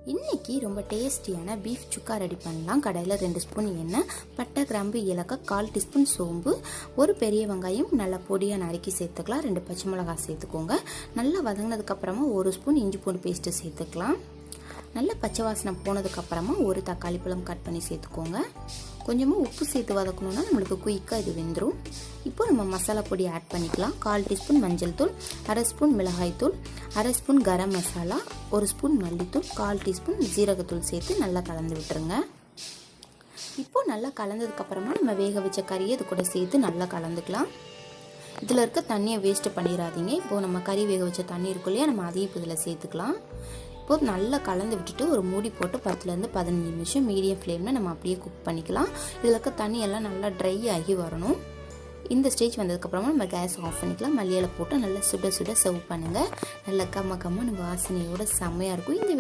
இன்றைக்கி ரொம்ப டேஸ்டியான பீஃப் சுக்கா ரெடி பண்ணலாம். கடாயில் 2 ஸ்பூன் எண்ணெய், பட்டை, கிராம்பு, ஏலக்காய், 1/4 டீஸ்பூன் சோம்பு, ஒரு பெரிய வெங்காயம் நல்லா பொடியாக நறுக்கி சேர்த்துக்கலாம். 2 பச்சை மிளகாய் சேர்த்துக்கோங்க. நல்லா வதங்கினதுக்கப்புறமா 1 ஸ்பூன் இஞ்சி பூண்டு பேஸ்ட்டு சேர்த்துக்கலாம். நல்ல பச்சை வாசனை போனதுக்கப்புறமா ஒரு தக்காளி பழம் கட் பண்ணி சேர்த்துக்கோங்க. கொஞ்சமாக உப்பு சேர்த்து வதக்கணுன்னா நம்மளுக்கு குயிக்காக இது வெந்துடும். இப்போ நம்ம மசாலா பொடி ஆட் பண்ணிக்கலாம். 1/4 டீஸ்பூன் மஞ்சள் தூள், 1/2 ஸ்பூன் மிளகாய் தூள், 1/2 ஸ்பூன் கரம் மசாலா, 1 ஸ்பூன் மல்லித்தூள், 1/4 டீஸ்பூன் ஜீரகத்தூள் சேர்த்து நல்லா கலந்து விட்டுருங்க. இப்போ நல்லா கலந்ததுக்கப்புறமா நம்ம வேக வச்ச கறியை இது கூட சேர்த்து நல்லா கலந்துக்கலாம். இதில் இருக்க தண்ணியை வேஸ்ட்டு பண்ணிடாதீங்க. இப்போது நம்ம கறி வேக வச்ச தண்ணி இருக்கும் இல்லையா, நம்ம அதையும் இப்போ இதில் சேர்த்துக்கலாம். இப்போது நல்லா கலந்து விட்டுட்டு ஒரு மூடி போட்டு 10லேருந்து 15 நிமிஷம் மீடியம் ஃப்ளேமில் நம்ம அப்படியே குக் பண்ணிக்கலாம். இதில் இருக்க தண்ணியெல்லாம் நல்லா ட்ரை ஆகி வரணும். இந்த ஸ்டேஜ் வந்ததுக்கப்புறமா நம்ம கேஸ் ஆஃப் பண்ணிக்கலாம். மல்லியில போட்டு நல்லா சுட சுட சர்வ் பண்ணுங்கள். நல்லா கம்ம கம்மன்னு வாசனையோட செம்மையாக இருக்கும். இந்த வீடியோ